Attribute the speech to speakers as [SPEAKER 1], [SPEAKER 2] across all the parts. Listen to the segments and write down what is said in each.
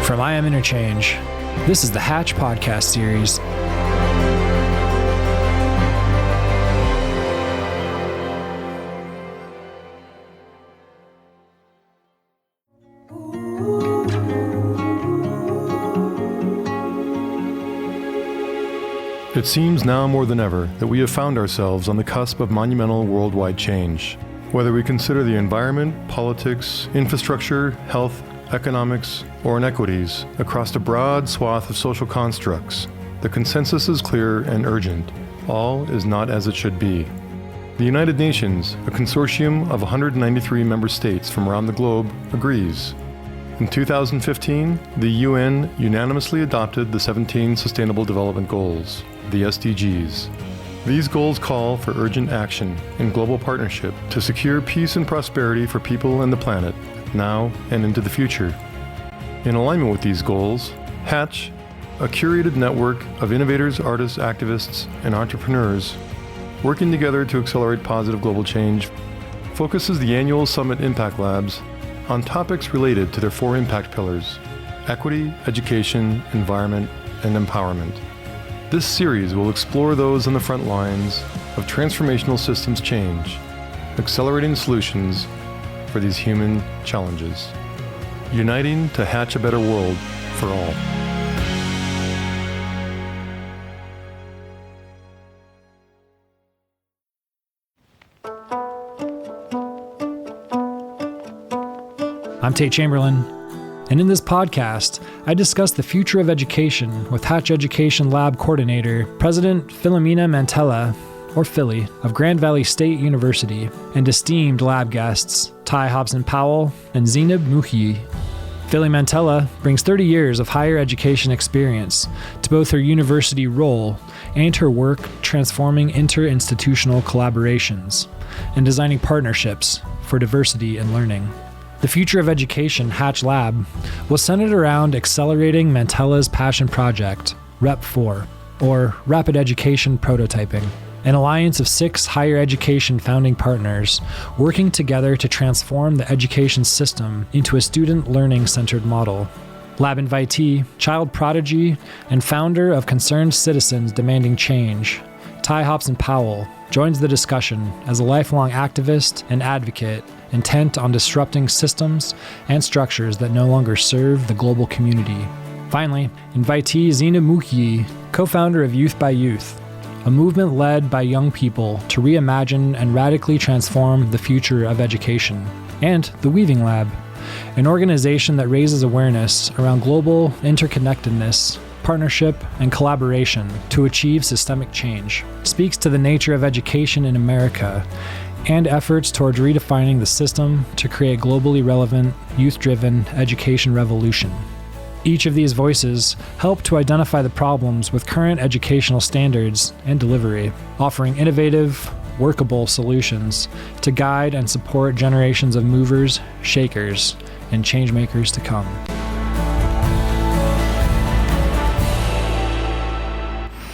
[SPEAKER 1] From I Am Interchange, this is the Hatch podcast series.
[SPEAKER 2] It seems now more than ever that we have found ourselves on the cusp of monumental worldwide change. Whether we consider the environment, politics, infrastructure, health, economics, or inequities across a broad swath of social constructs, the consensus is clear and urgent. All is not as it should be. The United Nations, a consortium of 193 member states from around the globe, agrees. In 2015, the UN unanimously adopted the 17 Sustainable Development Goals, the SDGs. These goals call for urgent action and global partnership to secure peace and prosperity for people and the planet, now and into the future. In alignment with these goals, Hatch, a curated network of innovators, artists, activists, and entrepreneurs working together to accelerate positive global change, focuses the annual Summit Impact Labs on topics related to their 4 impact pillars: equity, education, environment, and empowerment. This series will explore those on the front lines of transformational systems change, accelerating solutions for these human challenges, uniting to hatch a better world for all.
[SPEAKER 1] I'm Tate Chamberlin, and in this podcast, I discuss the future of education with Hatch Education Lab Coordinator, President Philomena Mantella, or Philly, of Grand Valley State University, and esteemed lab guests, Hobson-Powell and Zineb Mouhyi. Philly Mantella brings 30 years of higher education experience to both her university role and her work transforming interinstitutional collaborations and designing partnerships for diversity in learning. The Future of Education Hatch Lab was centered around accelerating Mantella's passion project, REP4, or Rapid Education Prototyping, an alliance of 6 higher education founding partners working together to transform the education system into a student learning-centered model. Lab invitee, child prodigy, and founder of Concerned Citizens Demanding Change, Hobson-Powell, joins the discussion as a lifelong activist and advocate intent on disrupting systems and structures that no longer serve the global community. Finally, invitee Zineb Mouhyi, co-founder of Youth by Youth, a movement led by young people to reimagine and radically transform the future of education, and the Weaving Lab, an organization that raises awareness around global interconnectedness, partnership, and collaboration to achieve systemic change, speaks to the nature of education in America and efforts towards redefining the system to create globally relevant, youth-driven education revolution. Each of these voices help to identify the problems with current educational standards and delivery, offering innovative, workable solutions to guide and support generations of movers, shakers, and changemakers to come.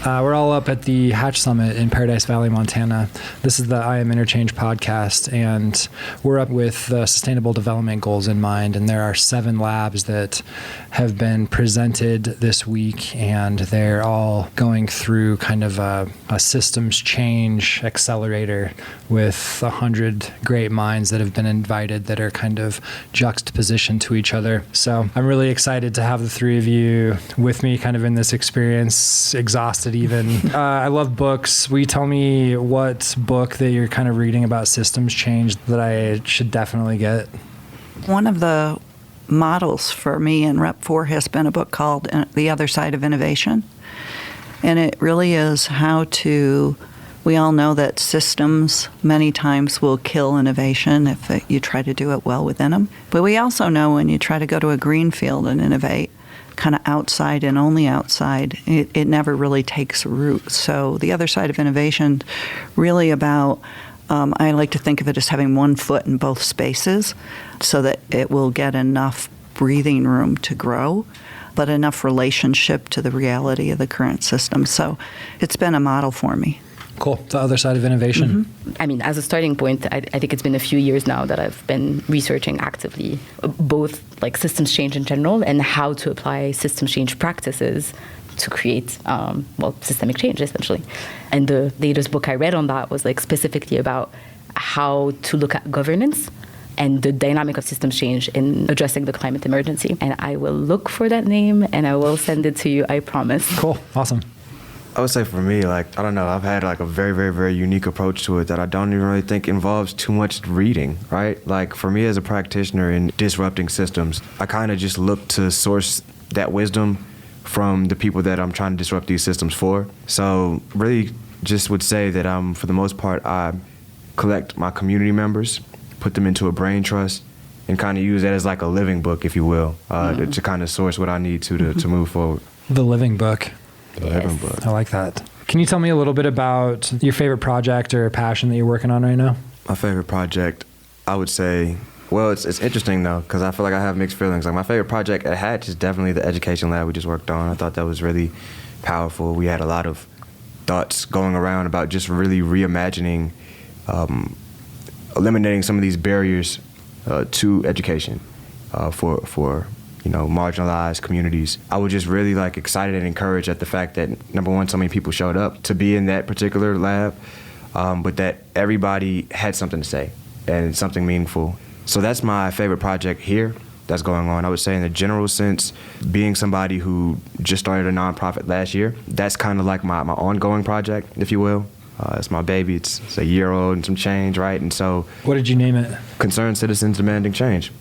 [SPEAKER 1] We're all up at the Hatch Summit in Paradise Valley, Montana. This is the I Am Interchange podcast, and we're up with the Sustainable Development Goals in mind, and there are 7 labs that have been presented this week, and they're all going through kind of a systems change accelerator with 100 great minds that have been invited that are kind of juxtapositioned to each other. So I'm really excited to have the 3 of you with me kind of in this experience, exhausted even. I love books. Will you tell me what book that you're kind of reading about systems change that I should definitely get?
[SPEAKER 3] One of the models for me in Rep4 has been a book called The Other Side of Innovation. And it really is how to, we all know that systems many times will kill innovation if you try to do it well within them. But we also know when you try to go to a green field and innovate, kind of outside and only outside, it never really takes root. So the other side of innovation, really about, I like to think of it as having one foot in both spaces so that it will get enough breathing room to grow, but enough relationship to the reality of the current system. So it's been a model for me.
[SPEAKER 1] Cool. The other side of innovation.
[SPEAKER 4] I mean, as a starting point, I think it's been a few years now that I've been researching actively both like systems change in general and how to apply systems change practices to create, systemic change, essentially. And the latest book I read on that was like specifically about how to look at governance and the dynamic of systems change in addressing the climate emergency. And I will look for that name and I will send it to you, I promise.
[SPEAKER 1] Cool. Awesome.
[SPEAKER 5] I would say for me, I don't know, I've had a very, very, very unique approach to it that I don't even really think involves too much reading, right? For me as a practitioner in disrupting systems, I kind of just look to source that wisdom from the people that I'm trying to disrupt these systems for. So really just would say that for the most part, I collect my community members, put them into a brain trust, and kind of use that as a living book, if you will, to kind of source what I need to move forward.
[SPEAKER 1] The living book.
[SPEAKER 5] Book.
[SPEAKER 1] I like that. Can you tell me a little bit about your favorite project or passion that you're working on right now?
[SPEAKER 5] My favorite project, I would say, it's interesting though, because I feel like I have mixed feelings. My favorite project at Hatch is definitely the education lab we just worked on. I thought that was really powerful. We had a lot of thoughts going around about just really reimagining, eliminating some of these barriers to education for marginalized communities. I was just really excited and encouraged at the fact that, number one, so many people showed up to be in that particular lab, but that everybody had something to say and something meaningful. So that's my favorite project here that's going on. I would say in the general sense, being somebody who just started a nonprofit last year, that's kind of like my ongoing project, if you will. It's my baby. It's a year old and some change, right? And so...
[SPEAKER 1] What did you name it?
[SPEAKER 5] Concerned Citizens Demanding Change.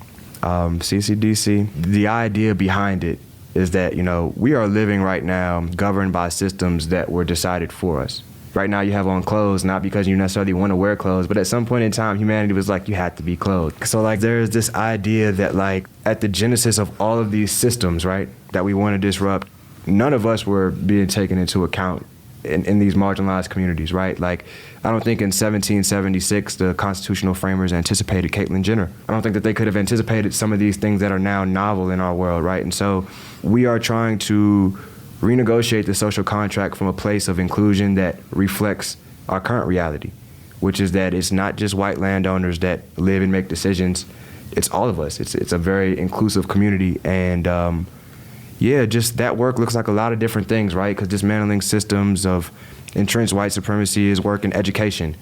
[SPEAKER 5] CCDC. The idea behind it is that, we are living right now governed by systems that were decided for us. Right now you have on clothes, not because you necessarily want to wear clothes, but at some point in time, humanity was you had to be clothed. So there's this idea that at the genesis of all of these systems, right, that we want to disrupt, none of us were being taken into account in these marginalized communities, right? I don't think in 1776 the constitutional framers anticipated Caitlyn Jenner. I don't think that they could have anticipated some of these things that are now novel in our world, right? And so we are trying to renegotiate the social contract from a place of inclusion that reflects our current reality, which is that it's not just white landowners that live and make decisions. It's all of us. It's a very inclusive community. And just that work looks like a lot of different things, right? Because dismantling systems of entrenched white supremacy is work in education.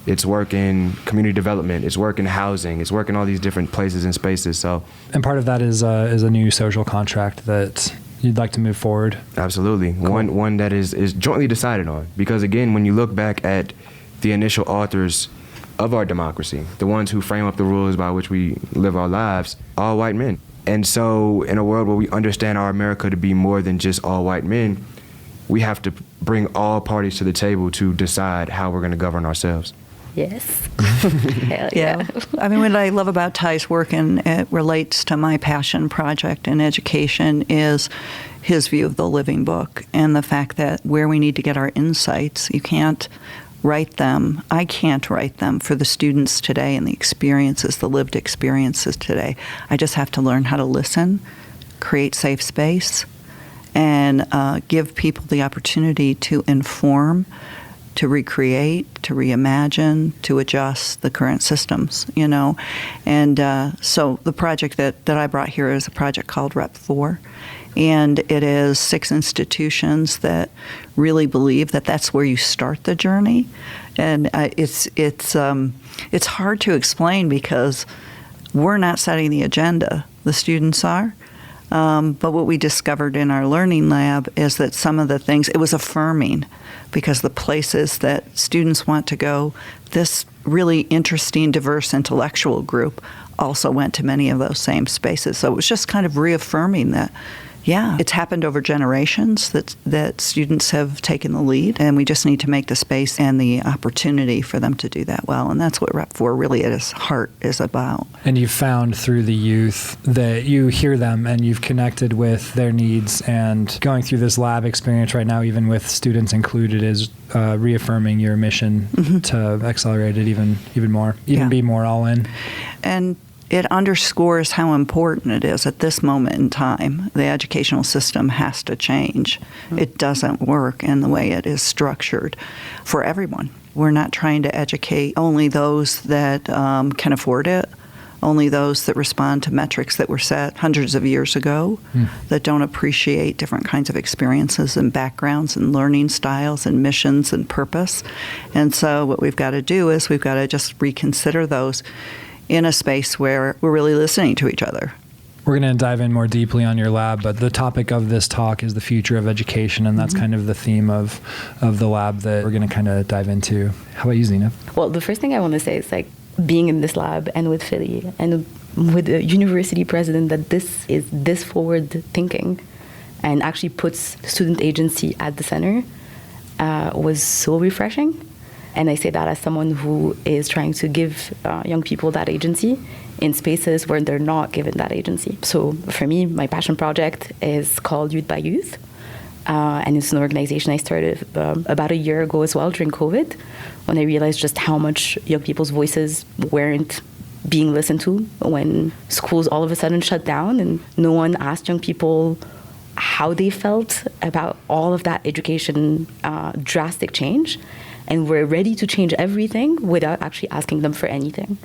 [SPEAKER 5] It's work in community development. It's work in housing. It's work in all these different places and spaces. So, and
[SPEAKER 1] part of that is a new social contract that you'd like to move forward.
[SPEAKER 5] Absolutely. Cool. One that is jointly decided on. Because again, when you look back at the initial authors of our democracy, the ones who frame up the rules by which we live our lives, all white men. And so in a world where we understand our America to be more than just all white men, we have to bring all parties to the table to decide how we're going to govern ourselves.
[SPEAKER 4] Yes. Hell yeah.
[SPEAKER 3] I mean, what I love about Ty's work, and it relates to my passion project in education, is his view of the living book and the fact that where we need to get our insights, you can't write them. I can't write them for the students today and the experiences, the lived experiences today. I just have to learn how to listen, create safe space, and give people the opportunity to inform, to recreate, to reimagine, to adjust the current systems, And so the project that I brought here is a project called Rep 4. And it is 6 institutions that really believe that that's where you start the journey. And it's hard to explain because we're not setting the agenda. The students are. But what we discovered in our learning lab is that some of the things, it was affirming because the places that students want to go, this really interesting, diverse intellectual group also went to many of those same spaces. So it was just kind of reaffirming that, yeah, it's happened over generations that students have taken the lead, and we just need to make the space and the opportunity for them to do that well. And that's what Rep 4 really at its heart is about.
[SPEAKER 1] And you've found through the youth that you hear them and you've connected with their needs, and going through this lab experience right now, even with students included, is reaffirming your mission to accelerate it even more, be more all in.
[SPEAKER 3] And it underscores how important it is at this moment in time. The educational system has to change. It doesn't work in the way it is structured for everyone. We're not trying to educate only those that can afford it, only those that respond to metrics that were set hundreds of years ago, that don't appreciate different kinds of experiences and backgrounds and learning styles and missions and purpose. And so what we've got to do is we've got to just reconsider those in a space where we're really listening to each other.
[SPEAKER 1] We're going to dive in more deeply on your lab, but the topic of this talk is the future of education, and that's kind of the theme of the lab that we're going to kind of dive into. How about you, Zineb?
[SPEAKER 4] Well, the first thing I want to say is like being in this lab and with Philly and with the university president that this is this forward thinking and actually puts student agency at the center was so refreshing. And I say that as someone who is trying to give young people that agency in spaces where they're not given that agency. So for me, my passion project is called Youth by Youth. And it's an organization I started about a year ago as well during COVID, when I realized just how much young people's voices weren't being listened to when schools all of a sudden shut down and no one asked young people how they felt about all of that education drastic change. And we're ready to change everything without actually asking them for anything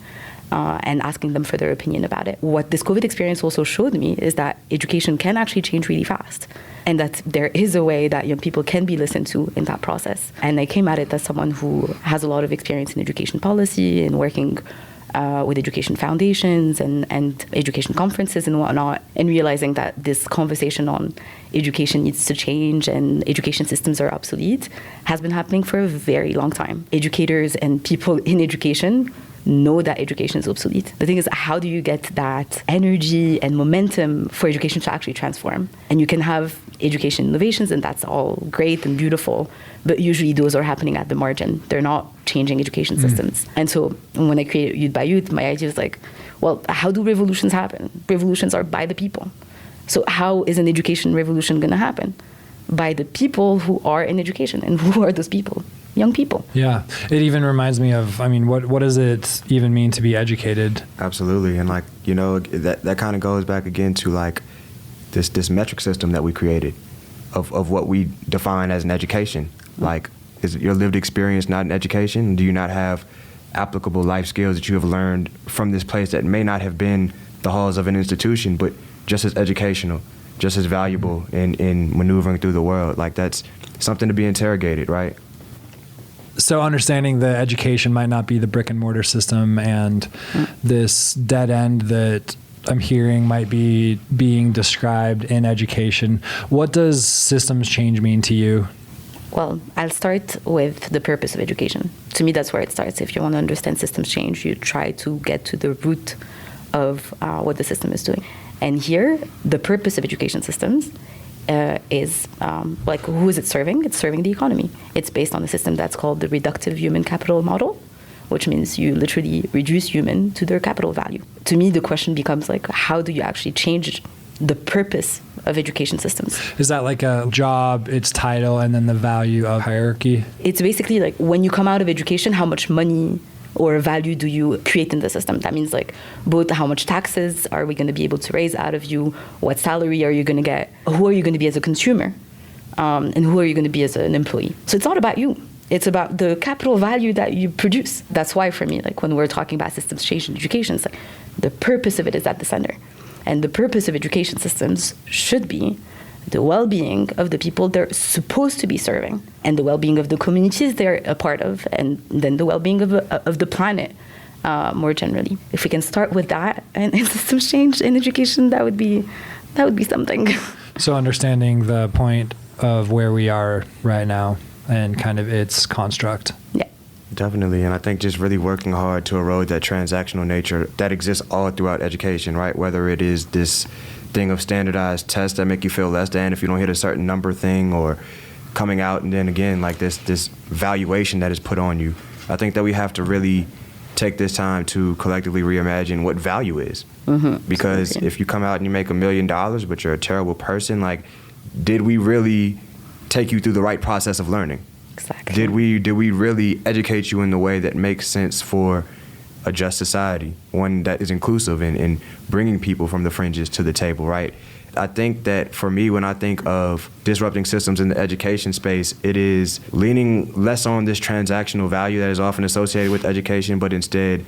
[SPEAKER 4] and asking them for their opinion about it. What this COVID experience also showed me is that education can actually change really fast and that there is a way that young people can be listened to in that process. And I came at it as someone who has a lot of experience in education policy and working with education foundations and education conferences and whatnot, and realizing that this conversation on education needs to change and education systems are obsolete has been happening for a very long time. Educators and people in education know that education is obsolete. The thing is, how do you get that energy and momentum for education to actually transform? And you can have education innovations, and that's all great and beautiful, but usually those are happening at the margin. They're not changing education systems. And so when I created Youth by Youth, my idea was like, well, how do revolutions happen? Revolutions are by the people. So how is an education revolution going to happen? By the people who are in education. And who are those people? Young people.
[SPEAKER 1] Yeah. It even reminds me of, I mean, what does it even mean to be educated?
[SPEAKER 5] Absolutely. And like, you know, that kind of goes back again to like this metric system that we created of what we define as an education. Like, is your lived experience not an education? Do you not have applicable life skills that you have learned from this place that may not have been the halls of an institution, but just as educational, just as valuable in maneuvering through the world? Like, that's something to be interrogated, right?
[SPEAKER 1] So understanding that education might not be the brick and mortar system, and this dead end that I'm hearing might be being described in education. What does systems change mean to you?
[SPEAKER 4] Well, I'll start with the purpose of education. To me, that's where it starts. If you want to understand systems change, you try to get to the root of what the system is doing. And here, the purpose of education systems is like, who is it serving? It's serving the economy. It's based on a system that's called the reductive human capital model, which means you literally reduce human to their capital value. To me, the question becomes like, how do you actually change the purpose of education systems?
[SPEAKER 1] Is that like a job, its title, and then the value of hierarchy?
[SPEAKER 4] It's basically like, when you come out of education, how much money or value do you create in the system? That means like both how much taxes are we going to be able to raise out of you, what salary are you going to get, who are you going to be as a consumer, and who are you going to be as an employee. So it's not about you. It's about the capital value that you produce. That's why for me, like when we're talking about systems change in education, it's like the purpose of it is at the center. And the purpose of education systems should be the well-being of the people they're supposed to be serving, and the well-being of the communities they're a part of, and then the well-being of the planet more generally. If we can start with that and systems change in education, that would be something.
[SPEAKER 1] So understanding the point of where we are right now and kind of its construct.
[SPEAKER 4] Yeah.
[SPEAKER 5] Definitely, and I think just really working hard to erode that transactional nature that exists all throughout education, right? Whether it is this thing of standardized tests that make you feel less than if you don't hit a certain number thing, or coming out and then again like this valuation that is put on you. I think that we have to really take this time to collectively reimagine what value is. Because absolutely. If you come out and you make $1 million but you're a terrible person, like, did we really take you through the right process of learning?
[SPEAKER 4] Exactly.
[SPEAKER 5] Did we really educate you in the way that makes sense for a just society, one that is inclusive and bringing people from the fringes to the table, right? I think that for me, when I think of disrupting systems in the education space, it is leaning less on this transactional value that is often associated with education, but instead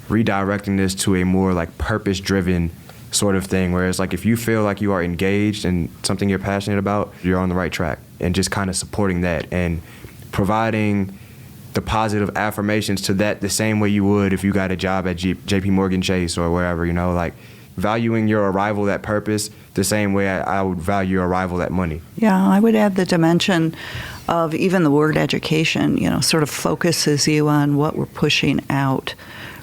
[SPEAKER 5] redirecting this to a more like purpose-driven sort of thing, whereas like if you feel like you are engaged in something you're passionate about, you're on the right track, and just kind of supporting that and providing the positive affirmations to that the same way you would if you got a job at JP Morgan Chase or wherever, like valuing your arrival at purpose the same way I would value your arrival at money.
[SPEAKER 3] Yeah, I would add the dimension of even the word education, sort of focuses you on what we're pushing out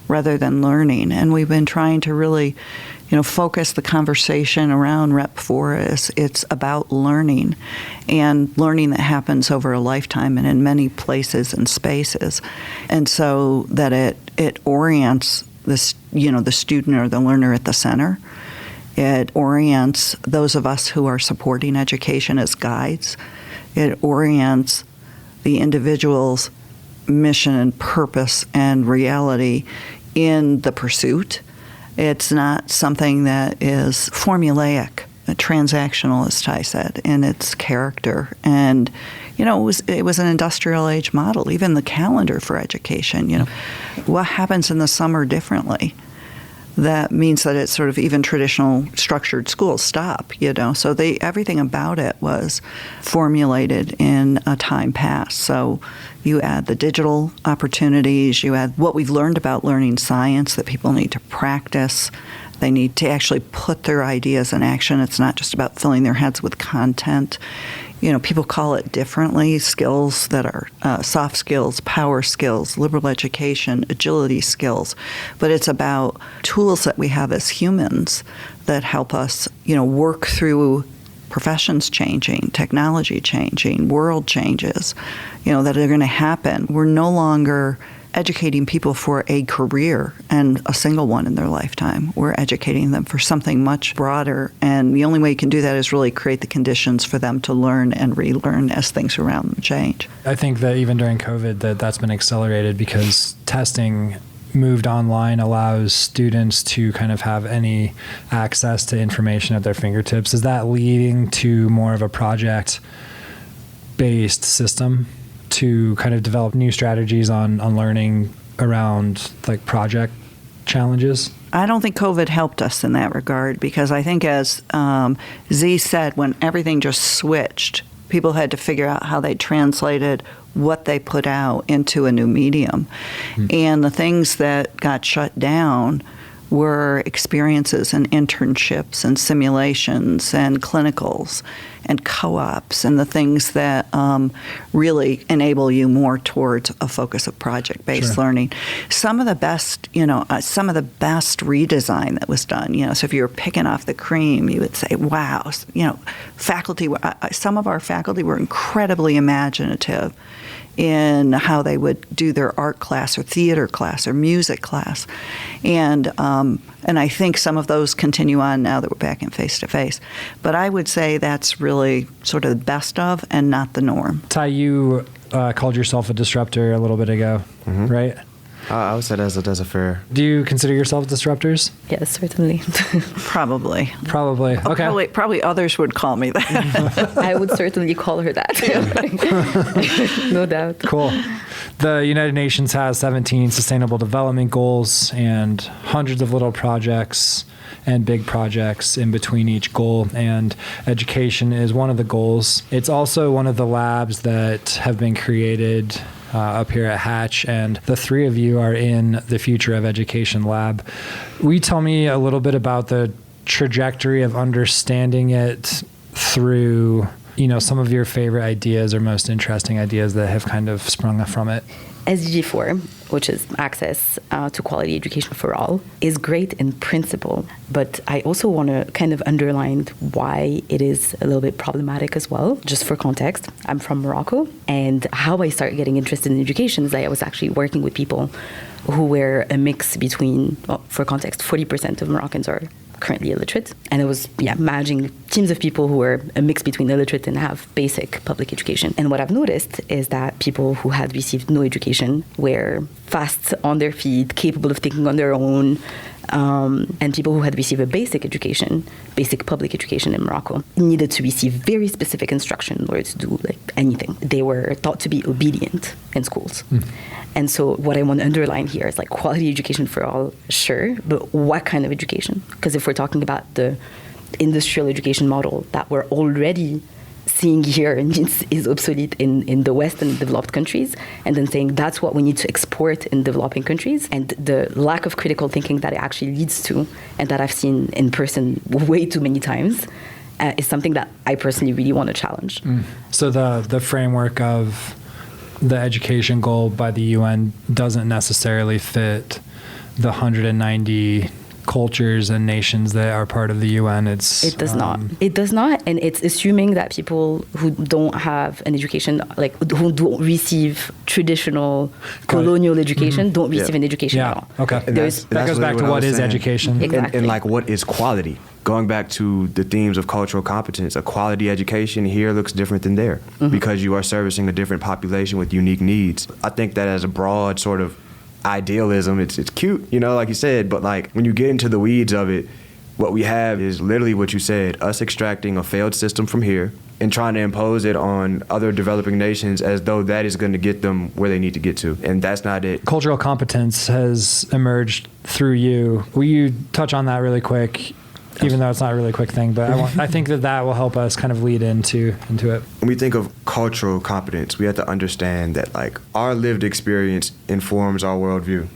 [SPEAKER 3] rather than learning. And we've been trying to really, focus the conversation around Rep 4 as it's about learning, and learning that happens over a lifetime and in many places and spaces. And so that it orients this, the student or the learner at the center. It orients those of us who are supporting education as guides. It orients the individual's mission and purpose and reality in the pursuit. It's not something that is formulaic, transactional, as Ty said, in its character. And, it was an industrial age model, even the calendar for education. What happens in the summer differently? That means that it's sort of even traditional structured schools stop, So everything about it was formulated in a time past. So you add the digital opportunities, you add what we've learned about learning science, that people need to practice. They need to actually put their ideas in action. It's not just about filling their heads with content. People call it differently, skills that are soft skills, power skills, liberal education, agility skills. But it's about tools that we have as humans that help us, work through professions changing, technology changing, world changes, that are going to happen. We're no longer educating people for a career and a single one in their lifetime. We're educating them for something much broader, and the only way you can do that is really create the conditions for them to learn and relearn as things around them change.
[SPEAKER 1] I think that even during COVID that's been accelerated because testing moved online allows students to kind of have any access to information at their fingertips. Is that leading to more of a project-based system to kind of develop new strategies on learning around like project challenges?
[SPEAKER 3] I don't think COVID helped us in that regard, because I think, as Z said, when everything just switched, people had to figure out how they translated what they put out into a new medium. And the things that got shut down were experiences and internships and simulations and clinicals and co-ops and the things that really enable you more towards a focus of project-based learning. Some of the best, some of the best redesign that was done, so if you were picking off the cream, you would say, wow, faculty, some of our faculty were incredibly imaginative in how they would do their art class or theater class or music class. And I think some of those continue on now that we're back in face-to-face. But I would say that's really sort of the best of and not the norm.
[SPEAKER 1] Ty, you called yourself a disruptor a little bit ago, right?
[SPEAKER 5] I would say that's a fair.
[SPEAKER 1] Do you consider yourself disruptors?
[SPEAKER 4] Yes, certainly.
[SPEAKER 3] Probably.
[SPEAKER 1] Okay.
[SPEAKER 3] Probably others would call me that.
[SPEAKER 4] I would certainly call her that. No doubt.
[SPEAKER 1] Cool. The United Nations has 17 Sustainable Development Goals and hundreds of little projects and big projects in between each goal, and education is one of the goals. It's also one of the labs that have been created up here at Hatch, and the three of you are in the Future of Education lab. Will you tell me a little bit about the trajectory of understanding it through, some of your favorite ideas or most interesting ideas that have kind of sprung from it?
[SPEAKER 4] SDG 4, which is access to quality education for all, is great in principle, but I also want to kind of underline why it is a little bit problematic as well. Just for context, I'm from Morocco, and how I started getting interested in education is that I was actually working with people who were a mix between, well, for context, 40% of Moroccans are currently illiterate. And it was managing teams of people who were a mix between illiterate and have basic public education. And what I've noticed is that people who had received no education were fast on their feet, capable of thinking on their own, and people who had received a basic education, basic public education in Morocco, needed to receive very specific instruction in order to do like anything. They were taught to be obedient in schools. And so what I want to underline here is like quality education for all, sure, but what kind of education? Because if we're talking about the industrial education model that we're already seeing here is obsolete in the West and developed countries, and then saying that's what we need to export in developing countries, and the lack of critical thinking that it actually leads to, and that I've seen in person way too many times, is something that I personally really want to challenge.
[SPEAKER 1] So the framework of the education goal by the UN doesn't necessarily fit the 190 cultures and nations that are part of the UN. It
[SPEAKER 4] does not. It does not, and it's assuming that people who don't have an education, like who don't receive traditional colonial education, don't receive an education at all.
[SPEAKER 1] Okay. That goes back to what is education.
[SPEAKER 4] Exactly.
[SPEAKER 5] And like what is quality? Going back to the themes of cultural competence, a quality education here looks different than there because you are servicing a different population with unique needs. I think that as a broad sort of idealism, it's cute, you know, like you said, but like when you get into the weeds of it, what we have is literally what you said, us extracting a failed system from here and trying to impose it on other developing nations as though that is going to get them where they need to get to. And that's not it.
[SPEAKER 1] Cultural competence has emerged through you. Will you touch on that really quick? Even though it's not a really quick thing, but I think that will help us kind of lead into it.
[SPEAKER 5] When we think of cultural competence, we have to understand that like our lived experience informs our worldview.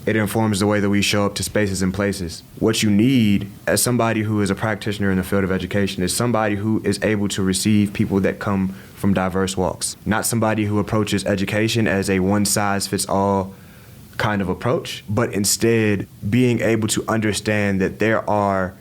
[SPEAKER 5] It informs the way that we show up to spaces and places. What you need as somebody who is a practitioner in the field of education is somebody who is able to receive people that come from diverse walks, not somebody who approaches education as a one-size-fits-all kind of approach, but instead being able to understand that there are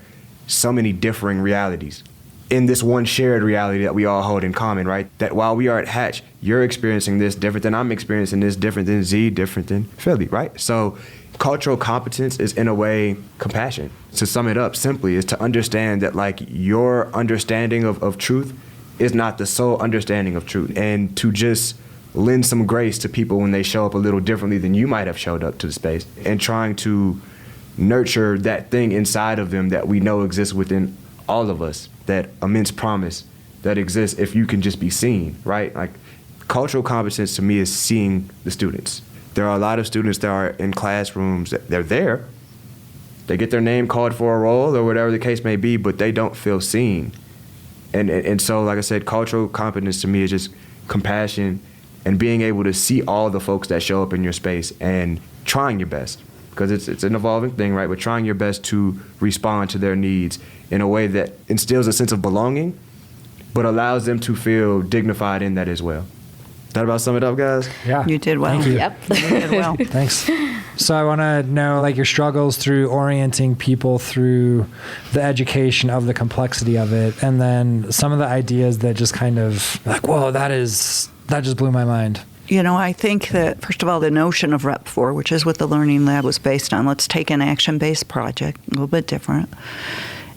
[SPEAKER 5] so many differing realities in this one shared reality that we all hold in common, right? That while we are at Hatch, you're experiencing this different than I'm experiencing this, different than Z, different than Philly, right? So cultural competence is in a way compassion. To sum it up simply is to understand that like your understanding of truth is not the sole understanding of truth, and to just lend some grace to people when they show up a little differently than you might have showed up to the space, and trying to nurture that thing inside of them that we know exists within all of us, that immense promise that exists if you can just be seen, right? Like cultural competence to me is seeing the students. There are a lot of students that are in classrooms that they're there, they get their name called for a role or whatever the case may be, but they don't feel seen. And so, like I said, cultural competence to me is just compassion and being able to see all the folks that show up in your space and trying your best, because it's an evolving thing, right? But trying your best to respond to their needs in a way that instills a sense of belonging, but allows them to feel dignified in that as well. That about sum it up, guys?
[SPEAKER 1] Yeah.
[SPEAKER 3] You did well.
[SPEAKER 1] Thank you.
[SPEAKER 4] Yep.
[SPEAKER 3] You did well.
[SPEAKER 1] Thanks. So I want to know like your struggles through orienting people through the education of the complexity of it, and then some of the ideas that just kind of like, whoa, that just blew my mind.
[SPEAKER 3] You know, I think that, first of all, the notion of Rep 4, which is what the Learning Lab was based on, let's take an action-based project, a little bit different,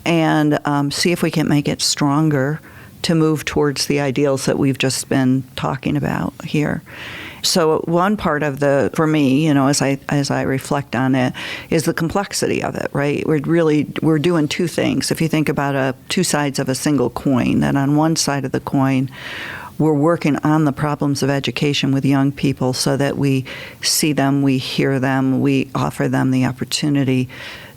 [SPEAKER 3] and see if we can make it stronger to move towards the ideals that we've just been talking about here. So one part of for me, you know, as I reflect on it, is the complexity of it, right? We're doing two things. If you think about two sides of a single coin, that on one side of the coin, we're working on the problems of education with young people so that we see them, we hear them, we offer them the opportunity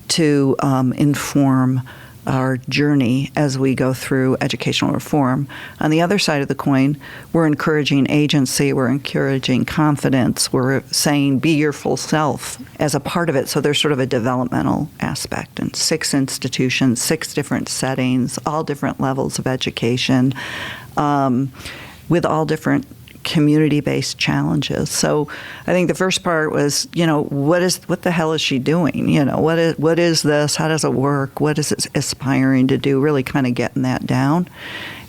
[SPEAKER 3] to inform our journey as we go through educational reform. On the other side of the coin, we're encouraging agency, we're encouraging confidence, we're saying be your full self as a part of it. So there's sort of a developmental aspect, and 6 institutions, 6 different settings, all different levels of education, with all different community-based challenges. So I think the first part was, you know, what the hell is she doing? You know, what is this? How does it work? What is it aspiring to do? Really kind of getting that down.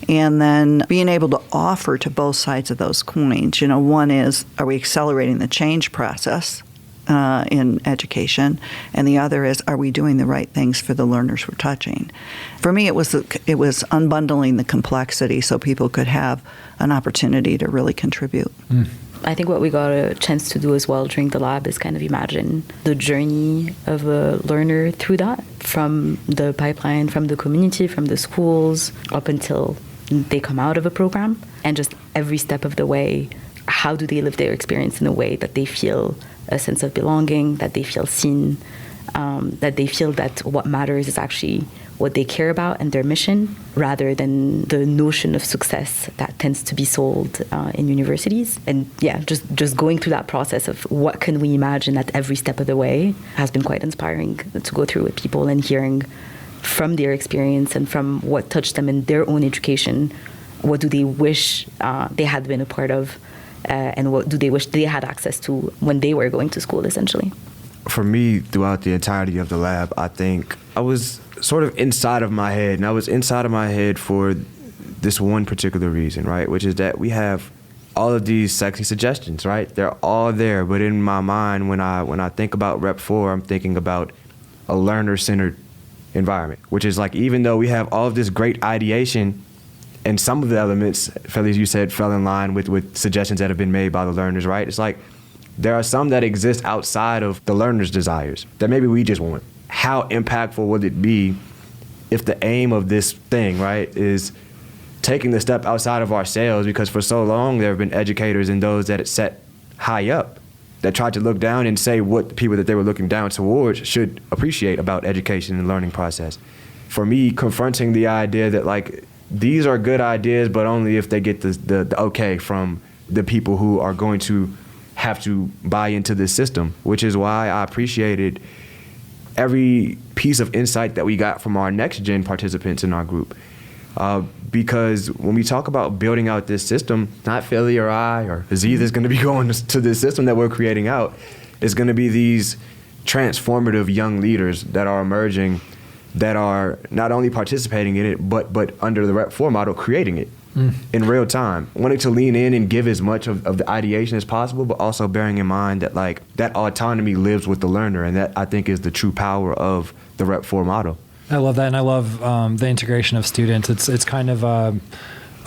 [SPEAKER 3] And then being able to offer to both sides of those coins. You know, one is, are we accelerating the change process? in education, and the other is, are we doing the right things for the learners we're touching? For me, it was unbundling the complexity so people could have an opportunity to really contribute.
[SPEAKER 4] I think what we got a chance to do as well during the lab is kind of imagine the journey of a learner through that, from the pipeline, from the community, from the schools, up until they come out of a program, and just every step of the way, how do they live their experience in a way that they feel a sense of belonging, that they feel seen, that they feel that what matters is actually what they care about and their mission, rather than the notion of success that tends to be sold in universities. And yeah, just going through that process of what can we imagine at every step of the way has been quite inspiring to go through with people, and hearing from their experience and from what touched them in their own education, what do they wish they had been a part of, and what do they wish they had access to when they were going to school, essentially.
[SPEAKER 5] For me, throughout the entirety of the lab, I think I was sort of inside of my head, and I was inside of my head for this one particular reason, right? Which is that we have all of these sexy suggestions, right? They're all there, but in my mind, when I think about Rep 4, I'm thinking about a learner-centered environment, which is like, even though we have all of this great ideation, and some of the elements, Philly, you said, fell in line with suggestions that have been made by the learners, right? It's like there are some that exist outside of the learners' desires that maybe we just want. How impactful would it be if the aim of this thing, right, is taking the step outside of ourselves? Because for so long there have been educators and those that had set high up that tried to look down and say what the people that they were looking down towards should appreciate about education and learning process. For me, confronting the idea that, like, these are good ideas, but only if they get the okay from the people who are going to have to buy into this system, which is why I appreciated every piece of insight that we got from our next gen participants in our group. Because when we talk about building out this system, not Philly or I or Z that's going to be going to this system that we're creating out, is going to be these transformative young leaders that are emerging, that are not only participating in it, but under the Rep 4 model, creating it in real time, wanting to lean in and give as much of the ideation as possible, but also bearing in mind that, like, that autonomy lives with the learner, and that, I think, is the true power of the Rep 4 model.
[SPEAKER 1] I love that, and I love the integration of students. It's kind of a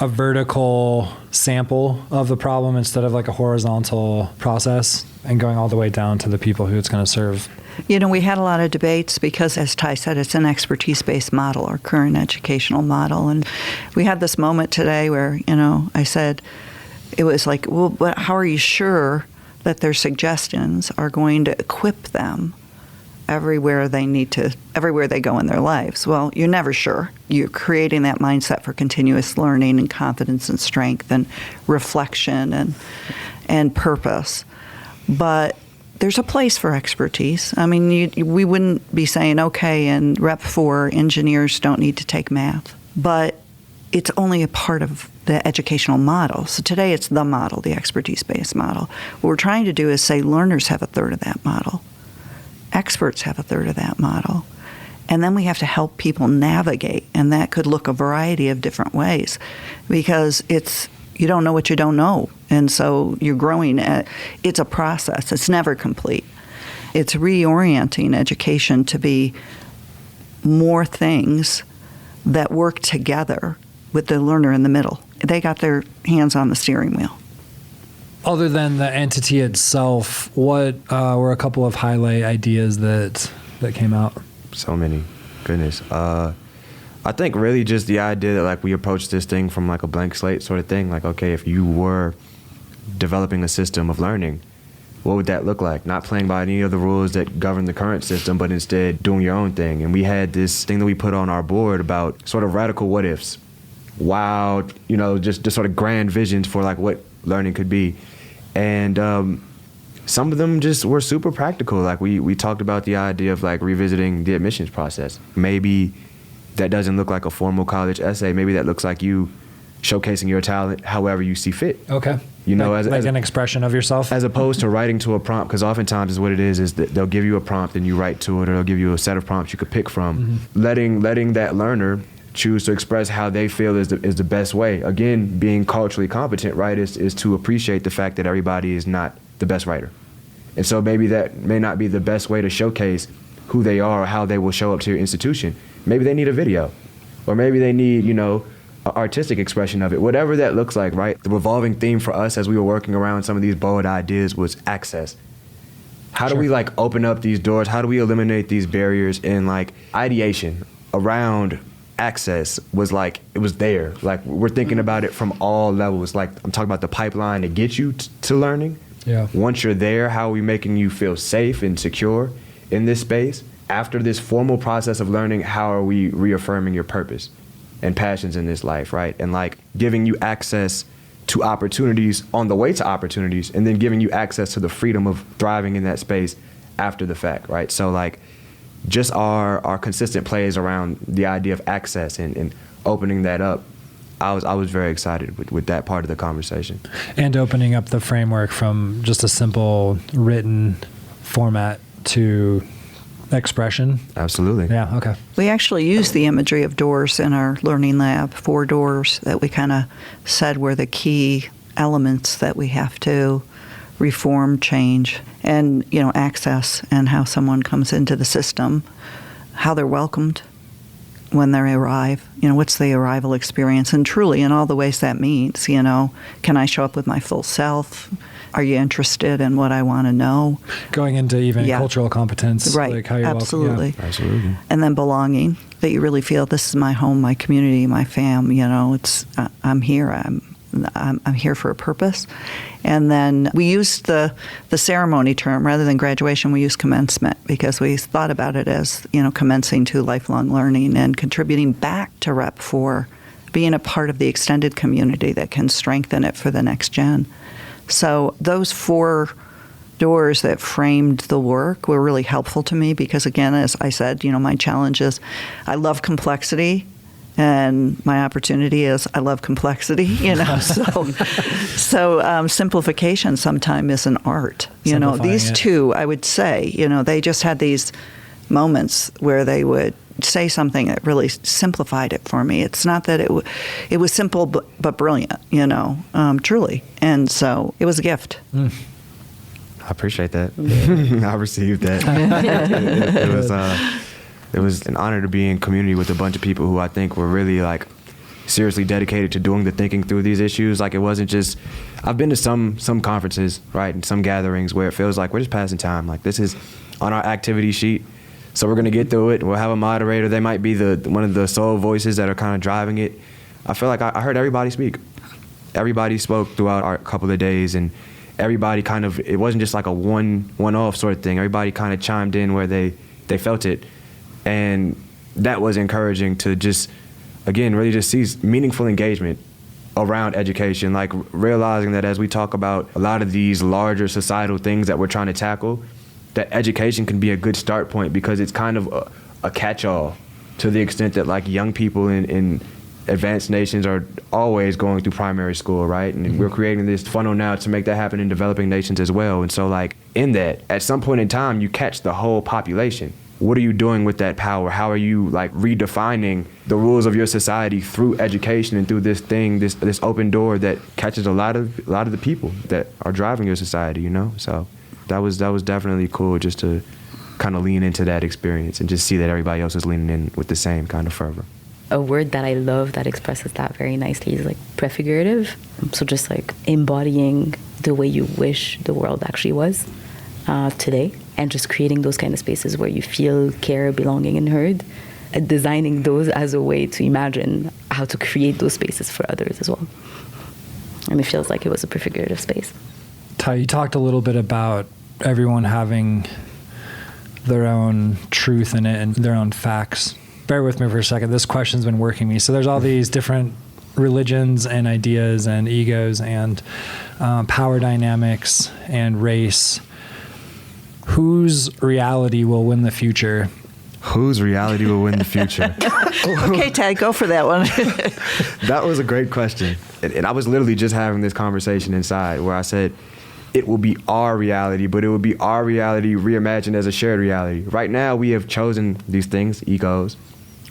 [SPEAKER 1] vertical sample of the problem instead of like a horizontal process, and going all the way down to the people who it's going to serve.
[SPEAKER 3] You know, we had a lot of debates because, as Ty said, it's an expertise-based model, or current educational model. And we had this moment today where, you know, I said, it was like, well, but how are you sure that their suggestions are going to equip them everywhere they go in their lives? Well, you're never sure. You're creating that mindset for continuous learning and confidence and strength and reflection and purpose. But there's a place for expertise. I mean, we wouldn't be saying, okay, in Rep 4, engineers don't need to take math. But it's only a part of the educational model. So today it's the model, the expertise-based model. What we're trying to do is say learners have a third of that model. Experts have a third of that model. And then we have to help people navigate, and that could look a variety of different ways, because you don't know what you don't know. And so you're growing it's a process. It's never complete. It's reorienting education to be more things that work together with the learner in the middle. They got their hands on the steering wheel.
[SPEAKER 1] Other than the entity itself, what were a couple of highlight ideas that came out?
[SPEAKER 5] So many. Goodness. I think really just the idea that, like, we approach this thing from like a blank slate sort of thing. Like, okay, if you were developing a system of learning, what would that look like? Not playing by any of the rules that govern the current system, but instead doing your own thing. And we had this thing that we put on our board about sort of radical what ifs. Wow, you know, just sort of grand visions for like what learning could be. And some of them just were super practical. Like we talked about the idea of like revisiting the admissions process. Maybe that doesn't look like a formal college essay. Maybe that looks like you showcasing your talent however you see fit.
[SPEAKER 1] Okay.
[SPEAKER 5] You know,
[SPEAKER 1] like an expression of yourself?
[SPEAKER 5] As opposed to writing to a prompt, because oftentimes is what it is that they'll give you a prompt and you write to it, or they'll give you a set of prompts you could pick from. Mm-hmm. Letting that learner choose to express how they feel is the best way. Again, being culturally competent, right, is to appreciate the fact that everybody is not the best writer. And so maybe that may not be the best way to showcase who they are or how they will show up to your institution. Maybe they need a video, or maybe they need, you know, an artistic expression of it, whatever that looks like, right? The revolving theme for us as we were working around some of these bold ideas was access. How do we like open up these doors? How do we eliminate these barriers? And like ideation around access was like, it was there. Like we're thinking about it from all levels. Like I'm talking about the pipeline to get you to learning.
[SPEAKER 1] Yeah.
[SPEAKER 5] Once you're there, how are we making you feel safe and secure in this space? After this formal process of learning, how are we reaffirming your purpose and passions in this life, right? And like giving you access to opportunities on the way to opportunities, and then giving you access to the freedom of thriving in that space after the fact, right? So like just our consistent plays around the idea of access and opening that up, I was very excited with that part of the conversation.
[SPEAKER 1] And opening up the framework from just a simple written format to expression.
[SPEAKER 5] Absolutely.
[SPEAKER 1] Yeah, okay.
[SPEAKER 3] We actually use the imagery of doors in our learning lab, 4 doors that we kind of said were the key elements that we have to reform, change, and, you know, access, and how someone comes into the system, how they're welcomed when they arrive, you know, what's the arrival experience, and truly in all the ways that means, you know, can I show up with my full self? Are you interested in what I want to know?
[SPEAKER 1] Going into even cultural competence.
[SPEAKER 3] Right,
[SPEAKER 1] like how you're
[SPEAKER 3] absolutely.
[SPEAKER 1] Welcome. Yeah.
[SPEAKER 5] Absolutely.
[SPEAKER 3] And then belonging, that you really feel this is my home, my community, my fam, you know, it's, I'm here, I'm here for a purpose. And then we used the ceremony term rather than graduation. We used commencement because we thought about it as, you know, commencing to lifelong learning and contributing back to Rep 4, being a part of the extended community that can strengthen it for the next gen. So those 4 doors that framed the work were really helpful to me because, again, as I said, you know, my challenge is I love complexity. And my opportunity is I love complexity, you know. So simplification sometimes is an art. You know, these 2, I would say, you know, they just had these moments where they would say something that really simplified it for me. It's not that it was simple but brilliant, you know, truly. And so it was a gift.
[SPEAKER 5] I appreciate that. I received that. It was an honor to be in community with a bunch of people who I think were really like seriously dedicated to doing the thinking through these issues. Like it wasn't just, I've been to some conferences, right, and some gatherings where it feels like we're just passing time. Like this is on our activity sheet, so we're gonna get through it. We'll have a moderator. They might be one of the sole voices that are kind of driving it. I feel like I heard everybody speak. Everybody spoke throughout our couple of days, and everybody kind of, it wasn't just like a one-off sort of thing. Everybody kind of chimed in where they felt it. And that was encouraging to just, again, really just see meaningful engagement around education, like realizing that as we talk about a lot of these larger societal things that we're trying to tackle, that education can be a good start point because it's kind of a catch-all to the extent that like young people in advanced nations are always going through primary school, right? And we're creating this funnel now to make that happen in developing nations as well. And so like in that, at some point in time, you catch the whole population. What are you doing with that power? How are you like redefining the rules of your society through education and through this thing, this open door that catches a lot of the people that are driving your society, you know? So that was definitely cool just to kind of lean into that experience and just see that everybody else is leaning in with the same kind of fervor.
[SPEAKER 4] A word that I love that expresses that very nicely is like prefigurative. So just like embodying the way you wish the world actually was today, and just creating those kind of spaces where you feel care, belonging, and heard, and designing those as a way to imagine how to create those spaces for others as well. And it feels like it was a prefigurative space.
[SPEAKER 1] Ty, you talked a little bit about everyone having their own truth in it and their own facts. Bear with me for a second. This question's been working me. So there's all these different religions and ideas and egos and power dynamics and race. Whose reality will win the future?
[SPEAKER 5] Whose reality will win the future?
[SPEAKER 3] Okay, Ted, go for that one.
[SPEAKER 5] That was a great question. And I was literally just having this conversation inside where I said, it will be our reality, but it will be our reality reimagined as a shared reality. Right now, we have chosen these things, egos,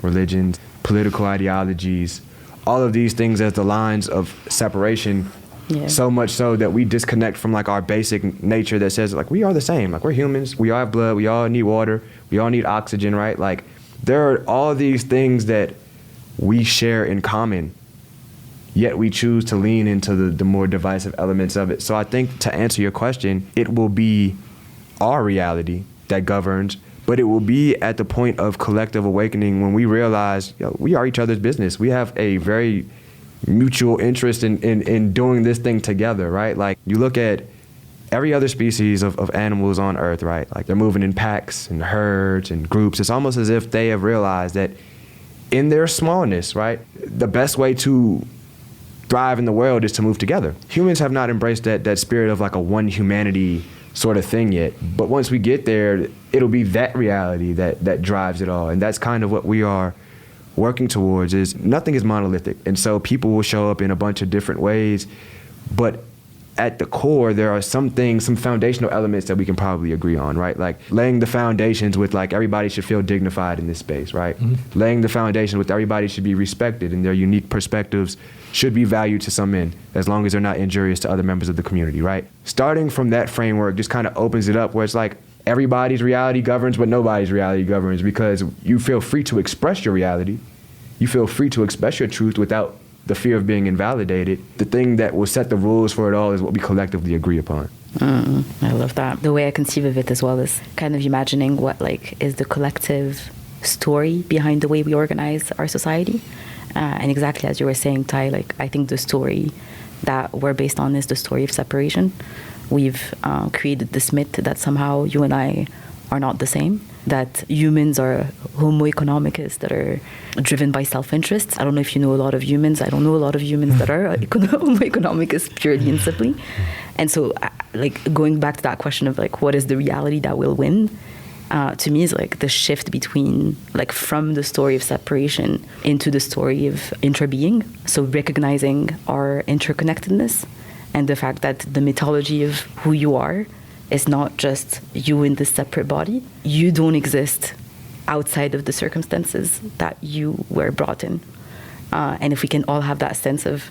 [SPEAKER 5] religions, political ideologies, all of these things as the lines of separation
[SPEAKER 4] Yeah.
[SPEAKER 5] So much so that we disconnect from like our basic nature that says like we are the same. Like we're humans, we all have blood, we all need water, we all need oxygen, right? Like there are all these things that we share in common, yet we choose to lean into the more divisive elements of it. So I think to answer your question, it will be our reality that governs, but it will be at the point of collective awakening when we realize we are each other's business. We have a very mutual interest in doing this thing together, right? Like you look at every other species of animals on Earth, right? Like they're moving in packs and herds and groups. It's almost as if they have realized that in their smallness, right, the best way to thrive in the world is to move together. Humans have not embraced that spirit of like a one humanity sort of thing yet. But once we get there, it'll be that reality that drives it all. And that's kind of what we are working towards. Is nothing is monolithic. And so people will show up in a bunch of different ways, but at the core, there are some things, some foundational elements that we can probably agree on, right? Like laying the foundations with like everybody should feel dignified in this space, right? Mm-hmm. Laying the foundation with everybody should be respected and their unique perspectives should be valued to some end, as long as they're not injurious to other members of the community, right? Starting from that framework just kind of opens it up where it's like everybody's reality governs, but nobody's reality governs, because you feel free to express your reality. You feel free to express your truth without the fear of being invalidated. The thing that will set the rules for it all is what we collectively agree upon.
[SPEAKER 4] I love that. The way I conceive of it as well is kind of imagining what like is the collective story behind the way we organize our society. And exactly as you were saying, Ty, like I think the story that we're based on is the story of separation. We've created this myth that somehow you and I are not the same, that humans are homo economicus, that are driven by self-interest. I don't know if you know a lot of humans. I don't know a lot of humans that are homo economicus purely and simply. And so like going back to that question of like what is the reality that will win, to me is like the shift between like from the story of separation into the story of interbeing. So recognizing our interconnectedness and the fact that the mythology of who you are is not just you in this separate body. You don't exist outside of the circumstances that you were brought in. And if we can all have that sense of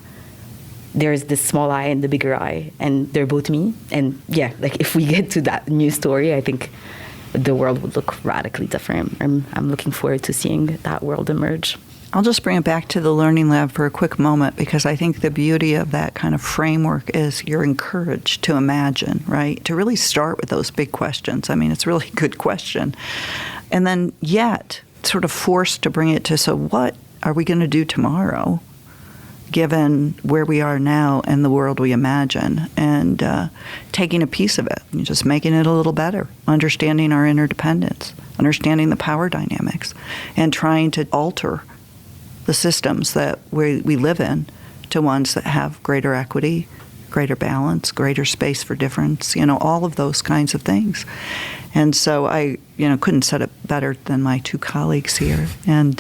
[SPEAKER 4] there's this small I and the bigger I, and they're both me. And yeah, like if we get to that new story, I think the world would look radically different. I'm looking forward to seeing that world emerge.
[SPEAKER 3] I'll just bring it back to the Learning Lab for a quick moment, because I think the beauty of that kind of framework is you're encouraged to imagine, right? To really start with those big questions. I mean, it's really a good question. And then yet sort of forced to bring it to, so what are we going to do tomorrow, given where we are now and the world we imagine, and taking a piece of it and just making it a little better, understanding our interdependence, understanding the power dynamics, and trying to alter the systems that we live in to ones that have greater equity, greater balance, greater space for difference, all of those kinds of things. And so I, couldn't said it better than my two colleagues here. And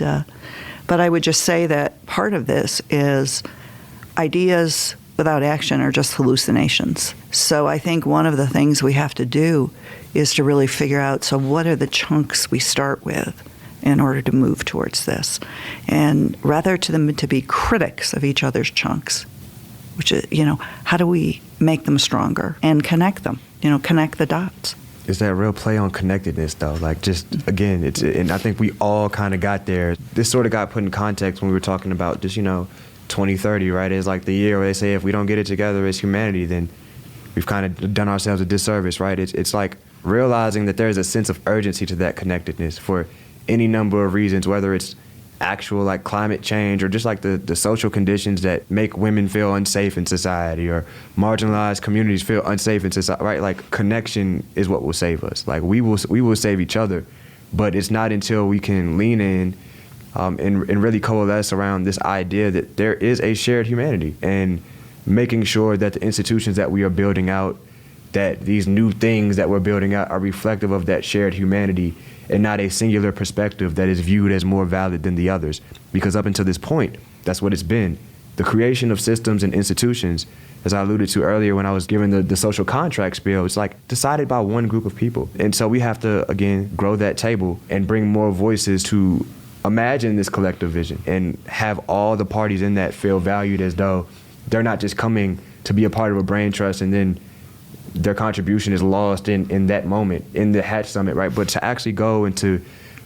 [SPEAKER 3] but I would just say that part of this is ideas without action are just hallucinations. So I think one of the things we have to do is to really figure out, so what are the chunks we start with in order to move towards this? And rather to be critics of each other's chunks, which is, how do we make them stronger and connect them, connect the dots.
[SPEAKER 5] It's that real play on connectedness, though. Like, just, again, and I think we all kind of got there. This sort of got put in context when we were talking about just, 2030, right? It's like the year where they say if we don't get it together as humanity, then we've kind of done ourselves a disservice, right? It's like realizing that there's a sense of urgency to that connectedness for any number of reasons, whether it's actual like climate change or just like the social conditions that make women feel unsafe in society or marginalized communities feel unsafe in society, right? Like connection is what will save us. Like we will save each other, but it's not until we can lean in and really coalesce around this idea that there is a shared humanity, and making sure that the institutions that we are building out, that these new things that we're building out are reflective of that shared humanity and not a singular perspective that is viewed as more valid than the others. Because up until this point, that's what it's been. The creation of systems and institutions, as I alluded to earlier when I was giving the social contract spiel, it's like decided by one group of people. And so we have to, again, grow that table and bring more voices to imagine this collective vision and have all the parties in that feel valued as though they're not just coming to be a part of a brain trust, and then their contribution is lost in that moment, in the Hatch Summit, right? But to actually go into,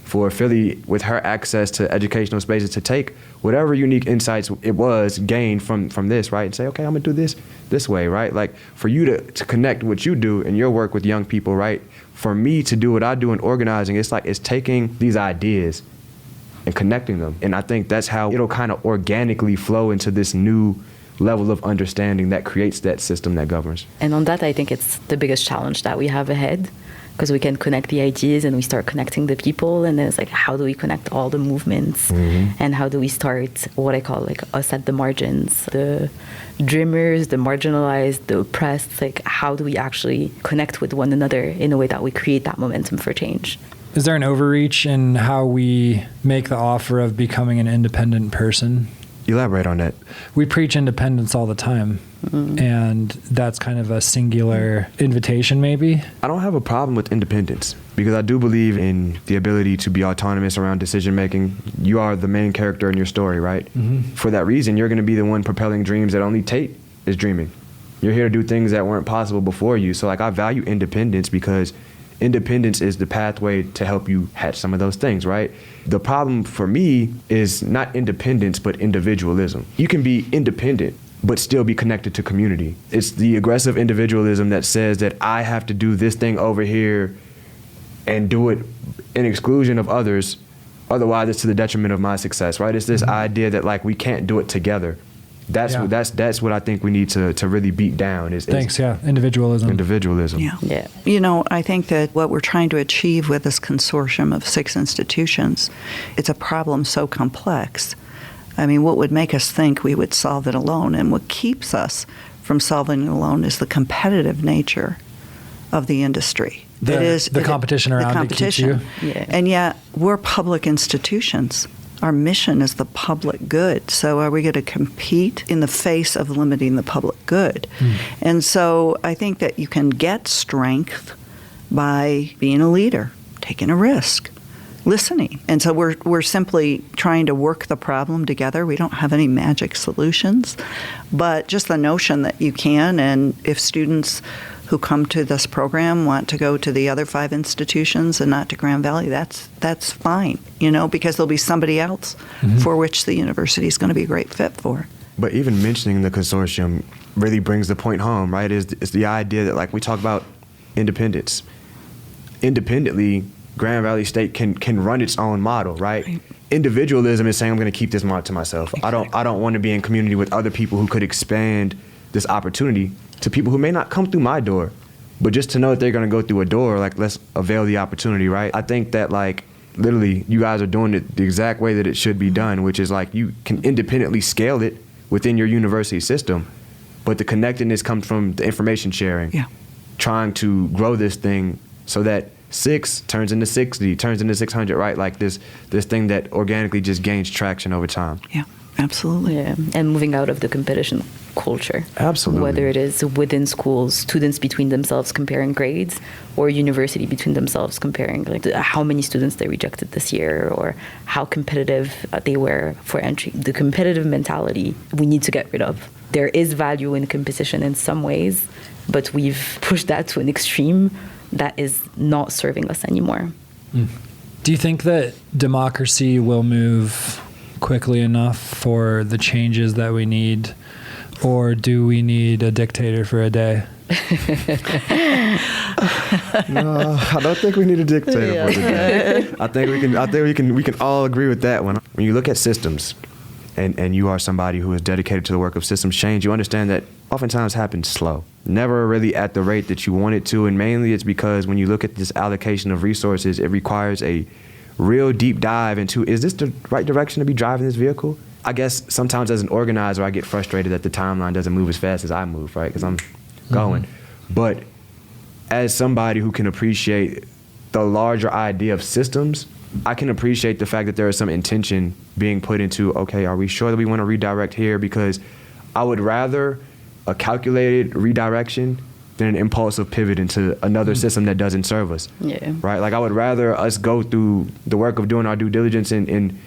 [SPEAKER 5] for Philly, with her access to educational spaces, to take whatever unique insights it was gained from this, right? And say, okay, I'm gonna do this way, right? Like, for you to connect what you do in your work with young people, right? For me to do what I do in organizing, it's like, it's taking these ideas and connecting them. And I think that's how it'll kind of organically flow into this new level of understanding that creates that system that governs.
[SPEAKER 4] And on that, I think it's the biggest challenge that we have ahead, because we can connect the ideas and we start connecting the people, and then it's like, how do we connect all the movements? And how do we start what I call like us at the margins, the dreamers, the marginalized, the oppressed? Like, how do we actually connect with one another in a way that we create that momentum for change?
[SPEAKER 1] Is there an overreach in how we make the offer of becoming an independent person?
[SPEAKER 5] Elaborate on that.
[SPEAKER 1] We preach independence all the time, and that's kind of a singular invitation, maybe.
[SPEAKER 5] I don't have a problem with independence, because I do believe in the ability to be autonomous around decision making. You are the main character in your story, right? For that reason, you're going to be the one propelling dreams that only Tate is dreaming. You're here to do things that weren't possible before you. So like, I value independence, because independence is the pathway to help you hatch some of those things, right? The problem for me is not independence, but individualism. You can be independent, but still be connected to community. It's the aggressive individualism that says that I have to do this thing over here and do it in exclusion of others, otherwise it's to the detriment of my success, right? It's this idea that like, we can't do it together. That's what I think we need to really beat down is
[SPEAKER 1] individualism.
[SPEAKER 5] Individualism.
[SPEAKER 3] Yeah. You know, I think that what we're trying to achieve with this consortium of 6 institutions, it's a problem so complex. I mean, what would make us think we would solve it alone, and what keeps us from solving it alone, is the competitive nature of the industry.
[SPEAKER 1] The competition around it keeps you.
[SPEAKER 4] Yeah.
[SPEAKER 3] And yet, we're public institutions. Our mission is the public good. So are we going to compete in the face of limiting the public good? And so I think that you can get strength by being a leader, taking a risk, listening. And so we're simply trying to work the problem together. We don't have any magic solutions, but just the notion that you can, and if students who come to this program want to go to the other 5 institutions and not to Grand Valley, that's fine, you know, because there'll be somebody else for which the university is going to be a great fit for.
[SPEAKER 5] But even mentioning the consortium really brings the point home, right? It's the idea that, like, we talk about independence. Independently, Grand Valley State can run its own model, right? Individualism is saying, I'm going to keep this model to myself.
[SPEAKER 3] Exactly.
[SPEAKER 5] I don't want to be in community with other people who could expand this opportunity to people who may not come through my door, but just to know that they're going to go through a door, like, let's avail the opportunity, right? I think that, like, literally, you guys are doing it the exact way that it should be done, which is like, you can independently scale it within your university system, but the connectedness comes from the information sharing.
[SPEAKER 3] Yeah.
[SPEAKER 5] Trying to grow this thing so that 6 turns into 60, turns into 600, right? Like this thing that organically just gains traction over time.
[SPEAKER 3] Yeah, absolutely.
[SPEAKER 4] Yeah, and moving out of the competition culture.
[SPEAKER 5] Absolutely.
[SPEAKER 4] Whether it is within schools, students between themselves comparing grades, or university between themselves comparing like how many students they rejected this year, or how competitive they were for entry. The competitive mentality we need to get rid of. There is value in competition in some ways, but we've pushed that to an extreme that is not serving us anymore.
[SPEAKER 1] Do you think that democracy will move quickly enough for the changes that we need? Or do we need a dictator for a day?
[SPEAKER 5] No, I don't think we need a dictator for the day. I think we can all agree with that one. When you look at systems, and you are somebody who is dedicated to the work of systems change, you understand that oftentimes happens slow. Never really at the rate that you want it to, and mainly it's because when you look at this allocation of resources, it requires a real deep dive into, is this the right direction to be driving this vehicle? I guess sometimes as an organizer, I get frustrated that the timeline doesn't move as fast as I move, right? Because I'm going. But as somebody who can appreciate the larger idea of systems, I can appreciate the fact that there is some intention being put into, okay, are we sure that we want to redirect here? Because I would rather a calculated redirection than an impulsive pivot into another system that doesn't serve us.
[SPEAKER 4] Yeah.
[SPEAKER 5] Right? Like, I would rather us go through the work of doing our due diligence and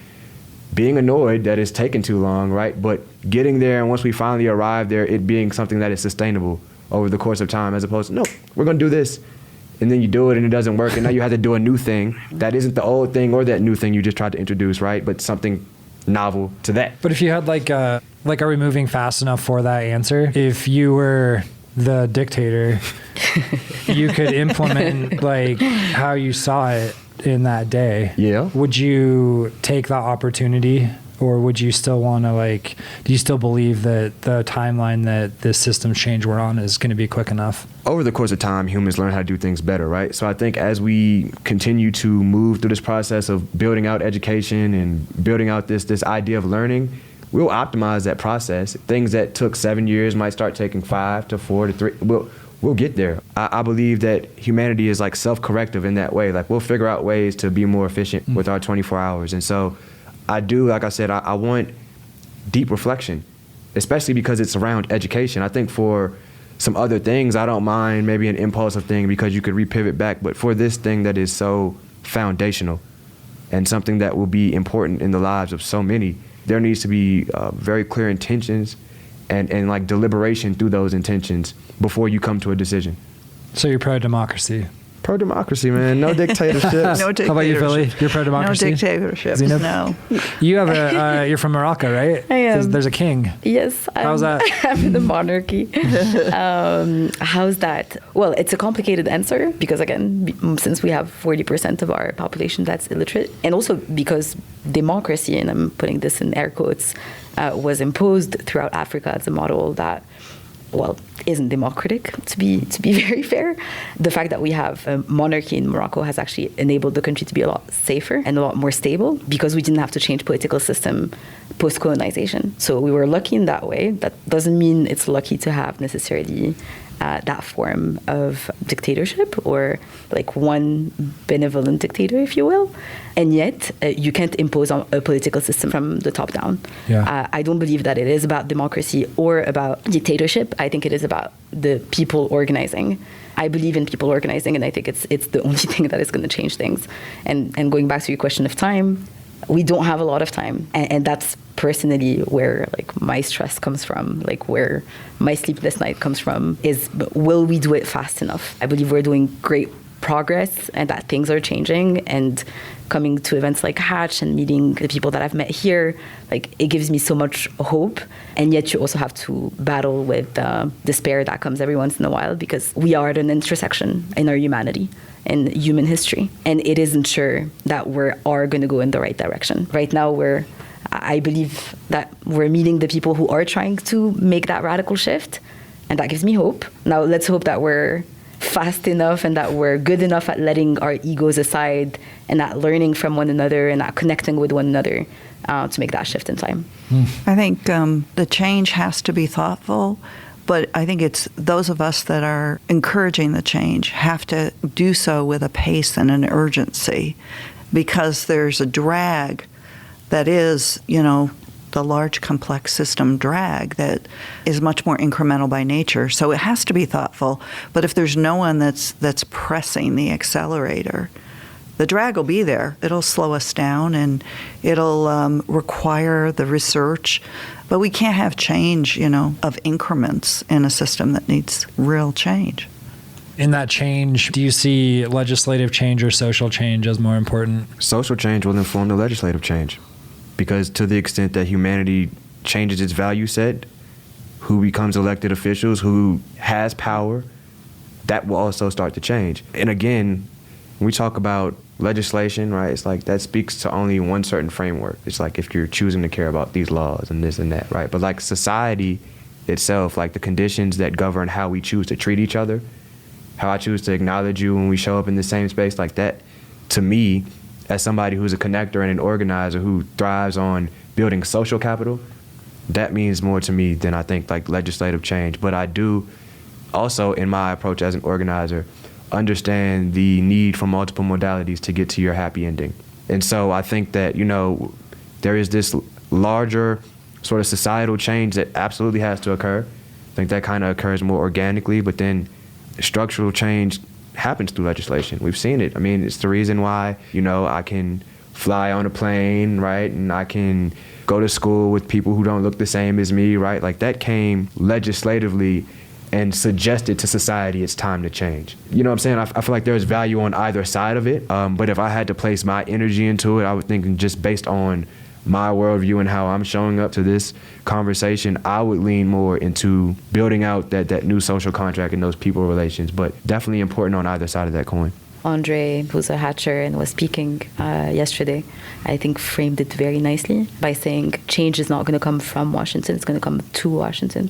[SPEAKER 5] being annoyed that it's taken too long, right? But getting there, and once we finally arrive there, it being something that is sustainable over the course of time, as opposed to, no, we're going to do this. And then you do it and it doesn't work, and now you have to do a new thing that isn't the old thing or that new thing you just tried to introduce, right? But something novel to that.
[SPEAKER 1] But if you had are we moving fast enough for that answer? If you were the dictator, you could implement how you saw it in that day.
[SPEAKER 5] Yeah.
[SPEAKER 1] Would you take that opportunity, or would you still want to do you still believe that the timeline that this systems change we're on is going to be quick enough?
[SPEAKER 5] Over the course of time, humans learn how to do things better, right? So I think as we continue to move through this process of building out education and building out this idea of learning, we'll optimize that process. Things that took 7 years might start taking 5 to 4 to 3. We'll get there. I believe that humanity is self-corrective in that way. We'll figure out ways to be more efficient with our 24 hours. And so I do, like I said, I want deep reflection, especially because it's around education. I think for some other things, I don't mind maybe an impulsive thing because you could repivot back. But for this thing that is so foundational and something that will be important in the lives of so many, there needs to be very clear intentions and deliberation through those intentions before you come to a decision.
[SPEAKER 1] So you're pro-democracy?
[SPEAKER 5] Pro-democracy, man. No dictatorships.
[SPEAKER 3] No dictatorship.
[SPEAKER 1] How about you, Philly? You're pro-democracy?
[SPEAKER 3] No dictatorships,
[SPEAKER 1] Zineb?
[SPEAKER 3] no.
[SPEAKER 1] You have you're from Morocco, right?
[SPEAKER 4] I am.
[SPEAKER 1] There's a king.
[SPEAKER 4] Yes.
[SPEAKER 1] How's that?
[SPEAKER 4] I'm in the monarchy. How's that? Well, it's a complicated answer because, again, since we have 40% of our population that's illiterate, and also because democracy, and I'm putting this in air quotes, was imposed throughout Africa as a model that, isn't democratic, to be very fair. The fact that we have a monarchy in Morocco has actually enabled the country to be a lot safer and a lot more stable because we didn't have to change political system post-colonization. So we were lucky in that way. That doesn't mean it's lucky to have necessarily that form of dictatorship or one benevolent dictator, if you will. And yet, you can't impose on a political system from the top down.
[SPEAKER 1] Yeah.
[SPEAKER 4] I don't believe that it is about democracy or about dictatorship. I think it is about the people organizing. I believe in people organizing, and I think it's the only thing that is going to change things. And going back to your question of time, we don't have a lot of time. And that's personally where my stress comes from, where my sleepless night comes from, is will we do it fast enough? I believe we're doing great progress and that things are changing, and coming to events like Hatch and meeting the people that I've met here, it gives me so much hope. And yet you also have to battle with the despair that comes every once in a while because we are at an intersection in our humanity and human history. And it isn't sure that we are going to go in the right direction. Right now, I believe that we're meeting the people who are trying to make that radical shift, and that gives me hope. Now, let's hope that we're fast enough and that we're good enough at letting our egos aside and at learning from one another and at connecting with one another to make that shift in time.
[SPEAKER 3] I think the change has to be thoughtful, but I think it's those of us that are encouraging the change have to do so with a pace and an urgency, because there's a drag that is, the large complex system drag that is much more incremental by nature. So it has to be thoughtful, but if there's no one that's pressing the accelerator, the drag will be there. It'll slow us down and it'll require the research, but we can't have change, of increments in a system that needs real change.
[SPEAKER 1] In that change, do you see legislative change or social change as more important?
[SPEAKER 5] Social change will inform the legislative change. Because to the extent that humanity changes its value set, who becomes elected officials, who has power, that will also start to change. And again, when we talk about legislation, right, it's that speaks to only one certain framework. It's if you're choosing to care about these laws and this and that, right? But society itself, the conditions that govern how we choose to treat each other, how I choose to acknowledge you when we show up in the same space that, to me, as somebody who's a connector and an organizer who thrives on building social capital, that means more to me than I think legislative change. But I do also, in my approach as an organizer, understand the need for multiple modalities to get to your happy ending. And so I think that, there is this larger sort of societal change that absolutely has to occur. I think that kind of occurs more organically, but then structural change happens through legislation. We've seen it. I mean, it's the reason why, I can fly on a plane, right? And I can go to school with people who don't look the same as me, right? Like that came legislatively and suggested to society it's time to change. You know what I'm saying? I feel like there's value on either side of it. But if I had to place my energy into it, I would think just based on my worldview and how I'm showing up to this conversation, I would lean more into building out that new social contract and those people relations, but definitely important on either side of that coin.
[SPEAKER 4] Andre, who's a Hatcher and was speaking yesterday, I think framed it very nicely by saying change is not going to come from Washington, it's going to come to Washington.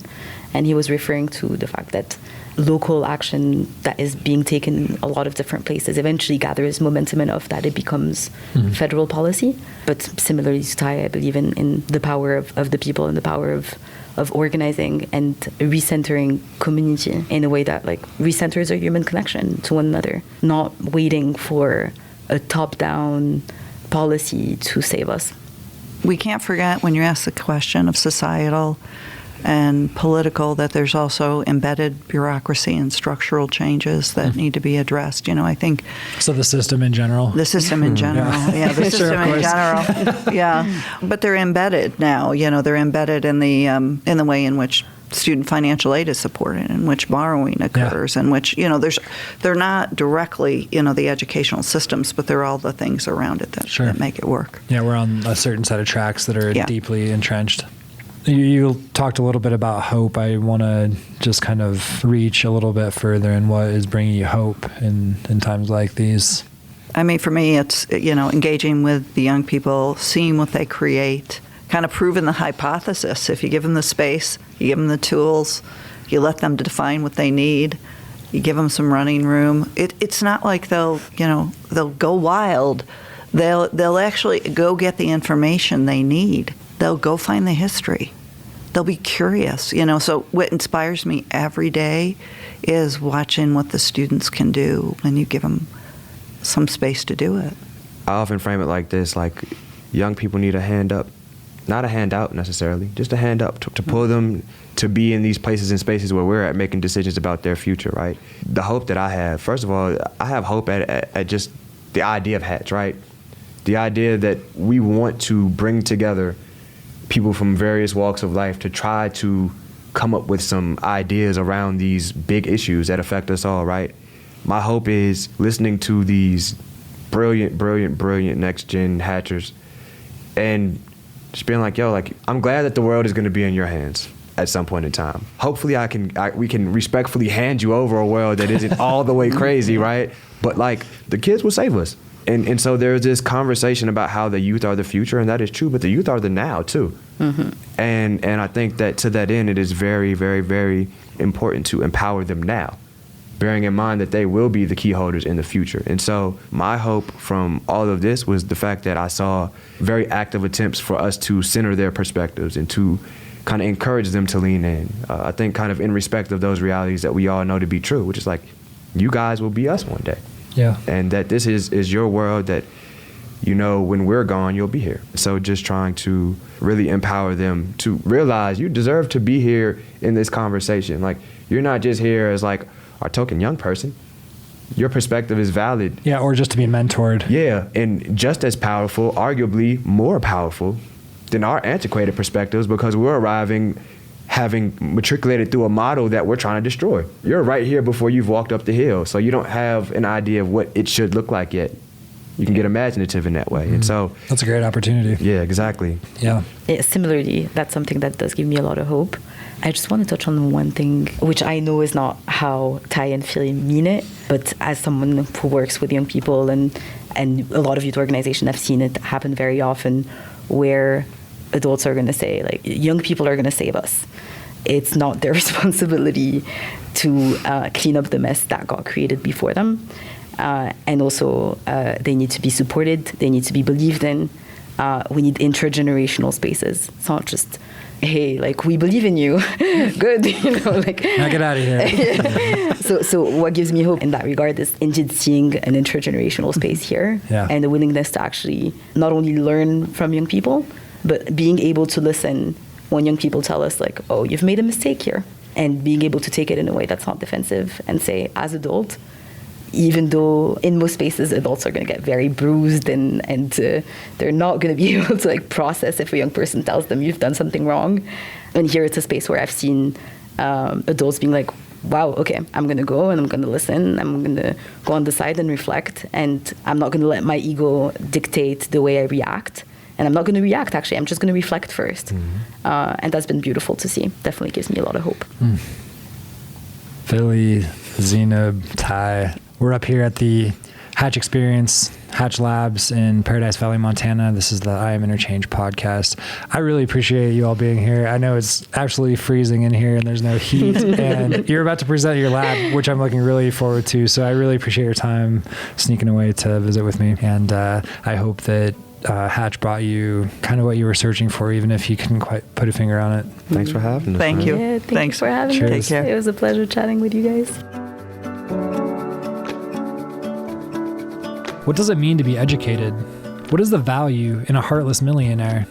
[SPEAKER 4] And he was referring to the fact that local action that is being taken in a lot of different places eventually gathers momentum enough that it becomes federal policy. But similarly to Ty, I believe in the power of the people and the power of organizing and recentering community in a way that like recenters our human connection to one another, not waiting for a top-down policy to save us.
[SPEAKER 3] We can't forget when you ask the question of societal and political that there's also embedded bureaucracy and structural changes that need to be addressed. You know, I think...
[SPEAKER 1] So the system in general?
[SPEAKER 3] The system in general, yeah, the system in general, yeah. But they're embedded now, you know, they're embedded in the way in which student financial aid is supported, in which borrowing occurs, in which, you know, they're not directly, you know, the educational systems, but they're all the things around it that make it work.
[SPEAKER 1] Yeah, we're on a certain set of tracks that are deeply entrenched. You talked a little bit about hope. I want to just kind of reach a little bit further in what is bringing you hope in times like these.
[SPEAKER 3] I mean, for me, it's, you know, engaging with the young people, seeing what they create, kind of proving the hypothesis. If you give them the space, you give them the tools, you let them define what they need, you give them some running room. It's not like they'll go wild. They'll actually go get the information they need. They'll go find the history. They'll be curious, you know. So what inspires me every day is watching what the students can do when you give them some space to do it.
[SPEAKER 5] I often frame it like this, like young people need a hand up, not a handout necessarily, just a hand up to pull them to be in these places and spaces where we're at making decisions about their future, right? The hope that I have, first of all, I have hope at just the idea of Hatch, right? The idea that we want to bring together people from various walks of life to try to come up with some ideas around these big issues that affect us all, right? My hope is listening to these brilliant next-gen Hatchers and just being like, yo, like, I'm glad that the world is going to be in your hands at some point in time. Hopefully we can respectfully hand you over a world that isn't all the way crazy, right? But, like, the kids will save us. And so there's this conversation about how the youth are the future, and that is true, but the youth are the now, too. Mm-hmm. And I think that to that end, it is very, very, very important to empower them now, bearing in mind that they will be the key holders in the future. And so my hope from all of this was the fact that I saw very active attempts for us to center their perspectives and to kind of encourage them to lean in. I think kind of in respect of those realities that we all know to be true, which is like, you guys will be us one day.
[SPEAKER 1] Yeah.
[SPEAKER 5] And that this is your world that, you know, when we're gone, you'll be here. So just trying to really empower them to realize you deserve to be here in this conversation. Like, you're not just here as like our token young person. Your perspective is valid.
[SPEAKER 1] Yeah, or just to be mentored.
[SPEAKER 5] Yeah, and just as powerful, arguably more powerful than our antiquated perspectives, because we're arriving having matriculated through a model that we're trying to destroy. You're right here before you've walked up the hill, so you don't have an idea of what it should look like yet. You can get imaginative in that way. Mm-hmm. And so
[SPEAKER 1] that's a great opportunity.
[SPEAKER 5] Yeah, exactly.
[SPEAKER 1] Yeah.
[SPEAKER 4] Similarly, that's something that does give me a lot of hope. I just want to touch on one thing, which I know is not how Ty and Philly mean it, but as someone who works with young people and a lot of youth organizations, I've seen it happen very often where adults are going to say, like, young people are going to save us. It's not their responsibility to clean up the mess that got created before them. And also, they need to be supported. They need to be believed in. We need intergenerational spaces. It's not just, hey, like, we believe in you. Good, you know, like.
[SPEAKER 1] Now get out of here.
[SPEAKER 4] So what gives me hope in that regard is indeed seeing an intergenerational space here, and the willingness to actually not only learn from young people, but being able to listen when young people tell us, like, oh, you've made a mistake here, and being able to take it in a way that's not defensive and say, as adult, even though in most spaces adults are going to get very bruised and they're not going to be able to like process if a young person tells them you've done something wrong. And here it's a space where I've seen adults being like, wow, okay, I'm going to go and I'm going to listen. I'm going to go on the side and reflect. And I'm not going to let my ego dictate the way I react. And I'm not going to react, actually. I'm just going to reflect first. And that's been beautiful to see. Definitely gives me a lot of hope.
[SPEAKER 1] Philly, Zineb, Ty, we're up here at the Hatch Experience, Hatch Labs in Paradise Valley, Montana. This is the I Am Interchange podcast. I really appreciate you all being here. I know it's absolutely freezing in here and there's no heat. And you're about to present your lab, which I'm looking really forward to. So I really appreciate your time sneaking away to visit with me. And I hope that Hatch brought you kind of what you were searching for, even if you couldn't quite put a finger on it.
[SPEAKER 5] Thanks for having us.
[SPEAKER 3] Thank you.
[SPEAKER 4] Yeah, thanks for having
[SPEAKER 1] Cheers.
[SPEAKER 4] us.
[SPEAKER 3] Take care.
[SPEAKER 4] It was a pleasure chatting with you guys.
[SPEAKER 1] What does it mean to be educated? What is the value in a heartless millionaire?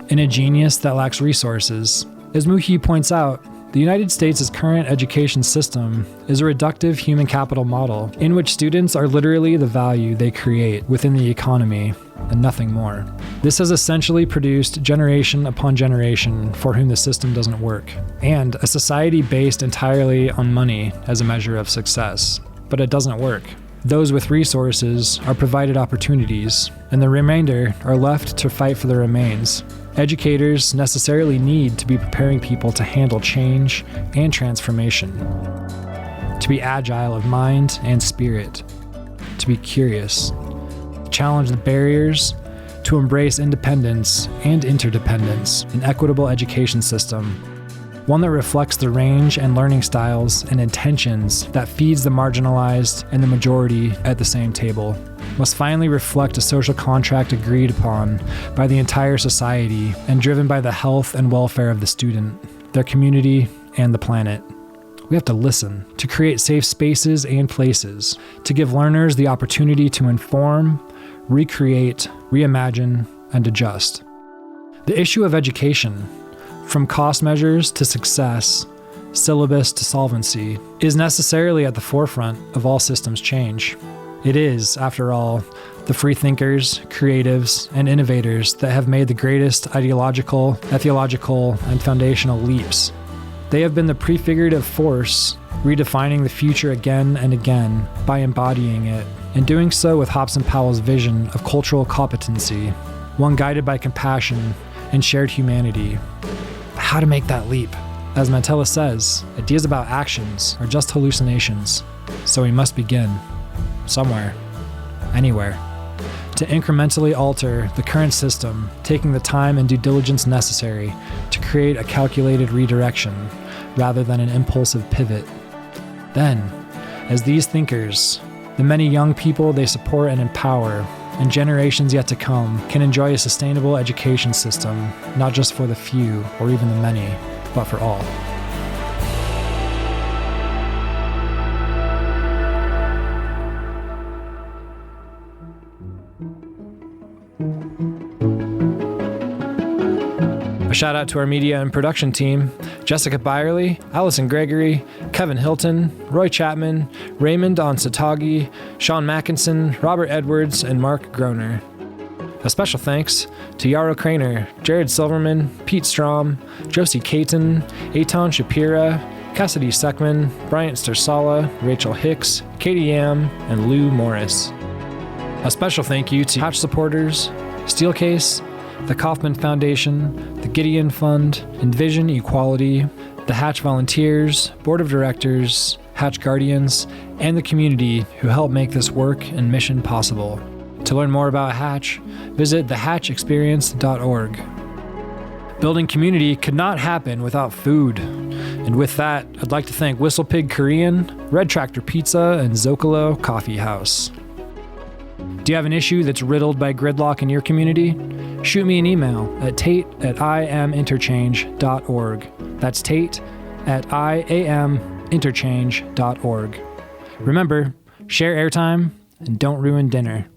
[SPEAKER 1] In a genius that lacks resources? As Mouhyi points out, the United States' current education system is a reductive human capital model in which students are literally the value they create within the economy and nothing more. This has essentially produced generation upon generation for whom the system doesn't work, and a society based entirely on money as a measure of success. But it doesn't work. Those with resources are provided opportunities, and the remainder are left to fight for the remains. Educators necessarily need to be preparing people to handle change and transformation, to be agile of mind and spirit, to be curious, to challenge the barriers, to embrace independence and interdependence, an equitable education system, one that reflects the range and learning styles and intentions that feeds the marginalized and the majority at the same table, must finally reflect a social contract agreed upon by the entire society and driven by the health and welfare of the student, their community, and the planet. We have to listen, to create safe spaces and places, to give learners the opportunity to inform, recreate, reimagine, and adjust. The issue of education, from cost measures to success, syllabus to solvency, is necessarily at the forefront of all systems change. It is, after all, the freethinkers, creatives, and innovators that have made the greatest ideological, ethological, and foundational leaps. They have been the prefigurative force, redefining the future again and again by embodying it, and doing so with Hobson-Powell's vision of cultural competency, one guided by compassion and shared humanity. How to make that leap? As Mantella says, ideas about actions are just hallucinations, so we must begin somewhere, anywhere, to incrementally alter the current system, taking the time and due diligence necessary to create a calculated redirection rather than an impulsive pivot. Then, as these thinkers, the many young people they support and empower, and generations yet to come can enjoy a sustainable education system, not just for the few or even the many, but for all. A shout out to our media and production team, Jessica Byerly, Allison Gregory, Kevin Hilton, Roy Chapman, Raymond Onsatagi, Sean Mackinson, Robert Edwards, and Mark Groner. A special thanks to Yarrow Craner, Jared Silverman, Pete Strom, Josie Caton, Eitan Shapira, Cassidy Seckman, Bryant Stersala, Rachel Hicks, Katie Yam, and Lou Morris. A special thank you to Hatch supporters, Steelcase, the Kauffman Foundation, the Gideon Fund, Envision Equality, the Hatch Volunteers, Board of Directors, Hatch Guardians, and the community who help make this work and mission possible. To learn more about Hatch, visit thehatchexperience.org. Building community could not happen without food. And with that, I'd like to thank Whistle Pig Korean, Red Tractor Pizza, and Zocalo Coffee House. Do you have an issue that's riddled by gridlock in your community? Shoot me an email at tate@iaminterchange.org. That's tate@iaminterchange.org. Remember, share airtime and don't ruin dinner.